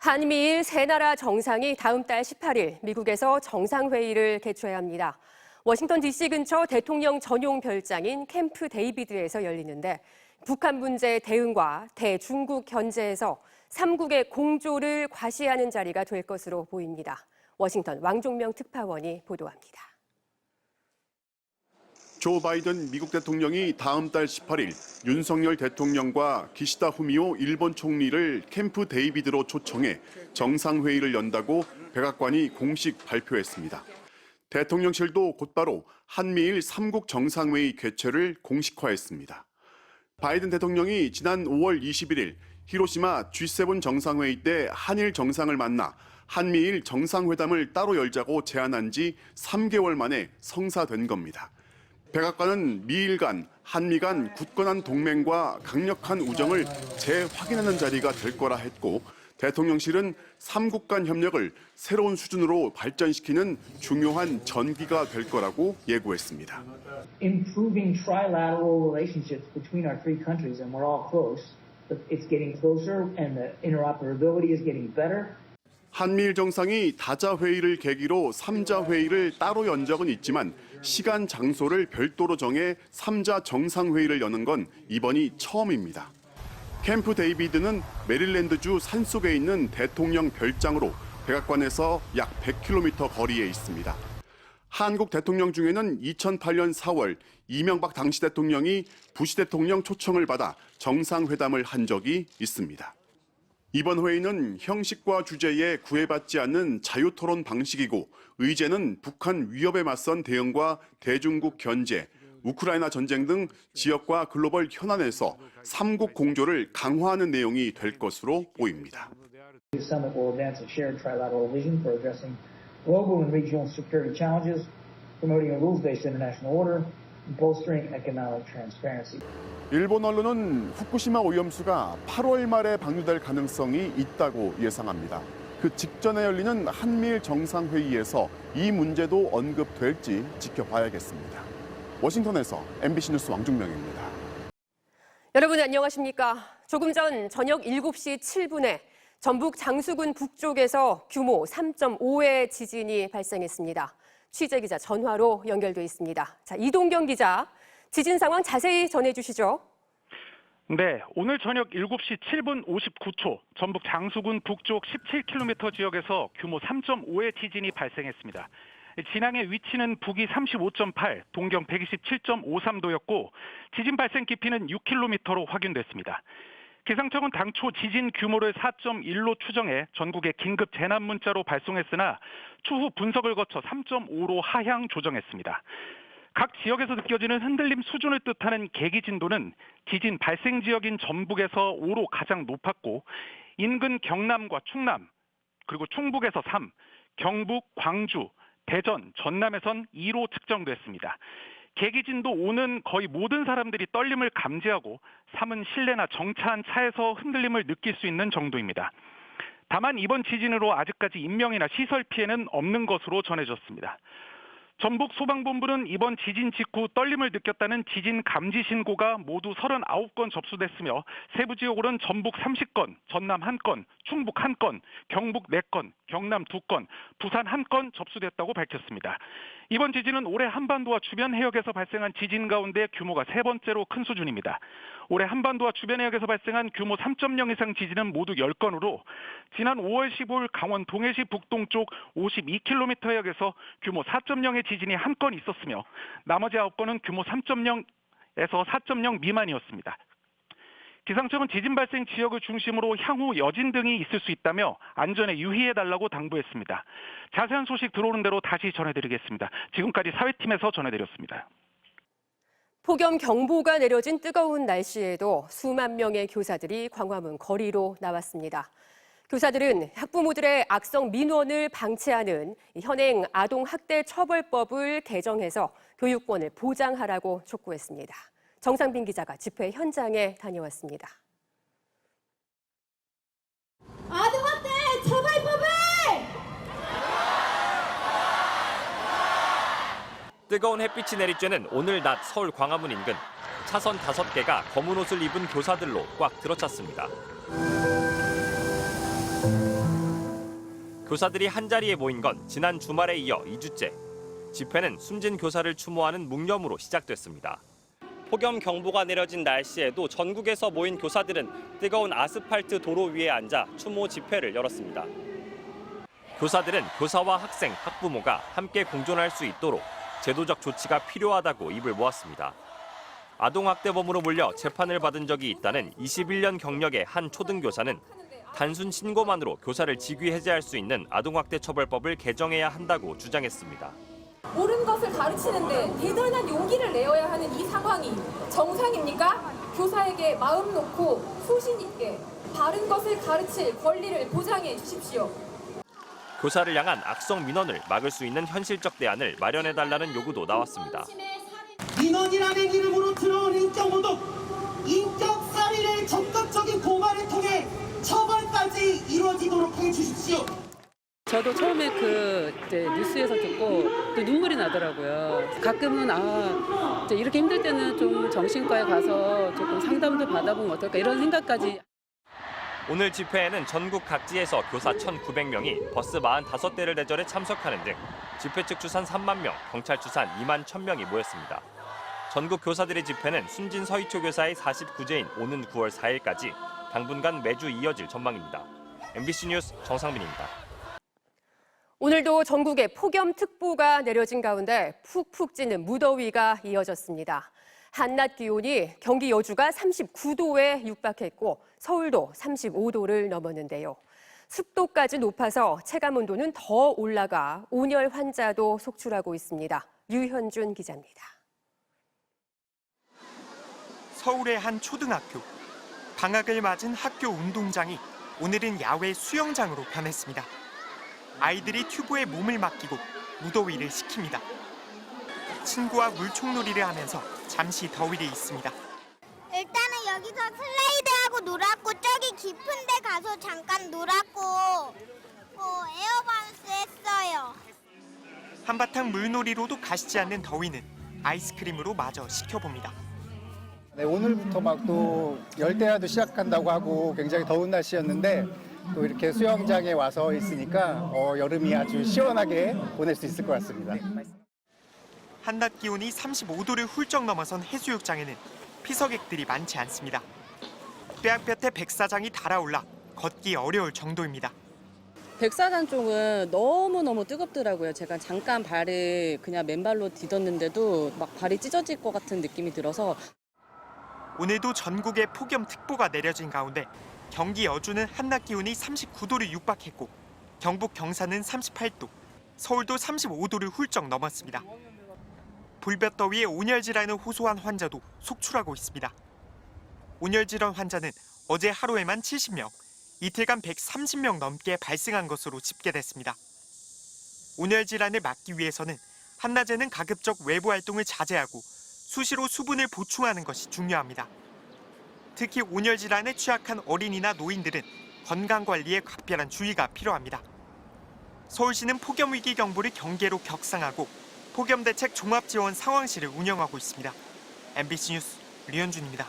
한미일 세 나라 정상이 다음 달 18일 미국에서 정상회의를 개최해야 합니다. 워싱턴 DC 근처 대통령 전용 별장인 캠프 데이비드에서 열리는데 북한 문제 대응과 대중국 견제에서 3국의 공조를 과시하는 자리가 될 것으로 보입니다. 워싱턴 왕종명 특파원이 보도합니다. 조 바이든 미국 대통령이 다음 달 18일 윤석열 대통령과 기시다 후미오 일본 총리를 캠프 데이비드로 초청해 정상회의를 연다고 백악관이 공식 발표했습니다. 대통령실도 곧바로 한미일 3국 정상회의 개최를 공식화했습니다. 바이든 대통령이 지난 5월 21일 히로시마 G7 정상회의 때 한일 정상을 만나 한미일 정상회담을 따로 열자고 제안한 지 3개월 만에 성사된 겁니다. 백악관은 미일 간, 한미 간 굳건한 동맹과 강력한 우정을 재확인하는 자리가 될 거라 했고 대통령실은 3국 간 협력을 새로운 수준으로 발전시키는 중요한 전기가 될 거라고 예고했습니다. Improving trilateral relationships between our three countries, and we're all close. It's getting closer, and the interoperability is getting better. 한미일 정상이 다자 회의를 계기로 3자 회의를 따로 연 적은 있지만 시간, 장소를 별도로 정해 3자 정상회의를 여는 건 이번이 처음입니다. 캠프 데이비드는 메릴랜드주 산속에 있는 대통령 별장으로 백악관에서 약 100km 거리에 있습니다. 한국 대통령 중에는 2008년 4월 이명박 당시 대통령이 부시 대통령 초청을 받아 정상회담을 한 적이 있습니다. 이번 회의는 형식과 주제에 구애받지 않는 자유토론 방식이고 의제는 북한 위협에 맞선 대응과 대중국 견제, 우크라이나 전쟁 등 지역과 글로벌 현안에서 3국 공조를 강화하는 내용이 될 것으로 보입니다. The summit will advance a shared trilateral vision for addressing global and regional security challenges, promoting a rules-based international order, and bolstering economic transparency. 일본 언론은 후쿠시마 오염수가 8월 말에 방류될 가능성이 있다고 예상합니다. 그 직전에 열리는 한미일 정상회의에서 이 문제도 언급될지 지켜봐야겠습니다. 워싱턴에서 MBC 뉴스 왕중명입니다. 여러분 안녕하십니까? 조금 전 저녁 7시 7분에 전북 장수군 북쪽에서 규모 3.5의 지진이 발생했습니다. 취재기자 전화로 연결돼 있습니다. 자, 이동경 기자, 지진 상황 자세히 전해주시죠. 네, 오늘 저녁 7시 7분 59초 전북 장수군 북쪽 17km 지역에서 규모 3.5의 지진이 발생했습니다. 진앙의 위치는 북위 35.8, 동경 127.53도였고 지진 발생 깊이는 6km로 확인됐습니다. 기상청은 당초 지진 규모를 4.1로 추정해 전국에 긴급 재난 문자로 발송했으나 추후 분석을 거쳐 3.5로 하향 조정했습니다. 각 지역에서 느껴지는 흔들림 수준을 뜻하는 계기 진도는 지진 발생 지역인 전북에서 5로 가장 높았고 인근 경남과 충남, 그리고 충북에서 3, 경북, 광주, 대전, 전남에선 2로 측정됐습니다. 계기 진도 5는 거의 모든 사람들이 떨림을 감지하고 3은 실내나 정차한 차에서 흔들림을 느낄 수 있는 정도입니다. 다만 이번 지진으로 아직까지 인명이나 시설 피해는 없는 것으로 전해졌습니다. 전북 소방본부는 이번 지진 직후 떨림을 느꼈다는 지진 감지 신고가 모두 39건 접수됐으며 세부 지역으로는 전북 30건, 전남 1건, 충북 1건, 경북 4건, 경남 2건, 부산 1건 접수됐다고 밝혔습니다. 이번 지진은 올해 한반도와 주변 해역에서 발생한 지진 가운데 규모가 세 번째로 큰 수준입니다. 올해 한반도와 주변 해역에서 발생한 규모 3.0 이상 지진은 모두 10건으로 지난 5월 15일 강원 동해시 북동쪽 52km 해역에서 규모 4.0의 지진이 1건 있었으며 나머지 9건은 규모 3.0에서 4.0 미만이었습니다. 기상청은 지진 발생 지역을 중심으로 향후 여진 등이 있을 수 있다며 안전에 유의해달라고 당부했습니다. 자세한 소식 들어오는 대로 다시 전해드리겠습니다. 지금까지 사회팀에서 전해드렸습니다. 폭염 경보가 내려진 뜨거운 날씨에도 수만 명의 교사들이 광화문 거리로 나왔습니다. 교사들은 학부모들의 악성 민원을 방치하는 현행 아동학대처벌법을 개정해서 교육권을 보장하라고 촉구했습니다. 정상빈 기자가 집회 현장에 다녀왔습니다. 아동학대 처벌법을! 뜨거운 햇빛이 내리쬐는 오늘 낮 서울 광화문 인근. 차선 5개가 검은 옷을 입은 교사들로 꽉 들어찼습니다. 교사들이 한자리에 모인 건 지난 주말에 이어 2주째. 집회는 숨진 교사를 추모하는 묵념으로 시작됐습니다. 폭염 경보가 내려진 날씨에도 전국에서 모인 교사들은 뜨거운 아스팔트 도로 위에 앉아 추모 집회를 열었습니다. 교사들은 교사와 학생, 학부모가 함께 공존할 수 있도록 제도적 조치가 필요하다고 입을 모았습니다. 아동학대범으로 몰려 재판을 받은 적이 있다는 21년 경력의 한 초등교사는 단순 신고만으로 교사를 직위 해제할 수 있는 아동학대처벌법을 개정해야 한다고 주장했습니다. 옳은 것을 가르치는데 대단한 용기를 내어야 하는 이 상황이 정상입니까? 교사에게 마음 놓고 소신 있게 바른 것을 가르칠 권리를 보장해 주십시오. 교사를 향한 악성 민원을 막을 수 있는 현실적 대안을 마련해달라는 요구도 나왔습니다. 민원이라는 이름으로 들어온 인격모독, 인격 살인의 적극적인 고발을 통해 처벌까지 이루어지도록 해주십시오. 저도 처음에 뉴스에서 듣고 또 눈물이 나더라고요. 가끔은 이렇게 힘들 때는 좀 정신과에 가서 조금 상담도 받아보면 어떨까 이런 생각까지. 오늘 집회에는 전국 각지에서 교사 1,900명이 버스 45대를 대절해 참석하는 등 집회 측 추산 3만 명, 경찰 추산 2만 1,000명이 모였습니다. 전국 교사들의 집회는 숨진 서희초 교사의 49제인 오는 9월 4일까지 당분간 매주 이어질 전망입니다. MBC 뉴스 정상민입니다. 오늘도 전국에 폭염특보가 내려진 가운데 푹푹 찌는 무더위가 이어졌습니다. 한낮 기온이 경기 여주가 39도에 육박했고 서울도 35도를 넘었는데요. 습도까지 높아서 체감온도는 더 올라가 온열 환자도 속출하고 있습니다. 유현준 기자입니다. 서울의 한 초등학교. 방학을 맞은 학교 운동장이 오늘은 야외 수영장으로 변했습니다. 아이들이 튜브에 몸을 맡기고 무더위를 식힙니다. 친구와 물총놀이를 하면서 잠시 더위를 잊습니다. 일단은 여기서 슬라이드하고 놀았고 저기 깊은 데 가서 잠깐 놀았고 에어바운스 했어요. 한바탕 물놀이로도 가시지 않는 더위는 아이스크림으로 마저 식혀봅니다. 네, 오늘부터 막 또 열대야도 시작한다고 하고 굉장히 더운 날씨였는데 또 이렇게 수영장에 와서 있으니까 여름이 아주 시원하게 보낼 수 있을 것 같습니다. 한낮 기온이 35도를 훌쩍 넘어선 해수욕장에는 피서객들이 많지 않습니다. 뼈아볕에 백사장이 달아올라 걷기 어려울 정도입니다. 백사장 쪽은 너무너무 뜨겁더라고요. 제가 잠깐 발을 그냥 맨발로 디뎠는데도 막 발이 찢어질 것 같은 느낌이 들어서. 오늘도 전국에 폭염특보가 내려진 가운데 경기 여주는 한낮 기온이 39도를 육박했고 경북 경산은 38도, 서울도 35도를 훌쩍 넘었습니다. 불볕더위에 온열질환을 호소한 환자도 속출하고 있습니다. 온열질환 환자는 어제 하루에만 70명, 이틀간 130명 넘게 발생한 것으로 집계됐습니다. 온열질환을 막기 위해서는 한낮에는 가급적 외부 활동을 자제하고 수시로 수분을 보충하는 것이 중요합니다. 특히 온열질환에 취약한 어린이나 노인들은 건강관리에 각별한 주의가 필요합니다. 서울시는 폭염위기 경보를 경계로 격상하고 폭염대책 종합지원 상황실을 운영하고 있습니다. MBC 뉴스 류현준입니다.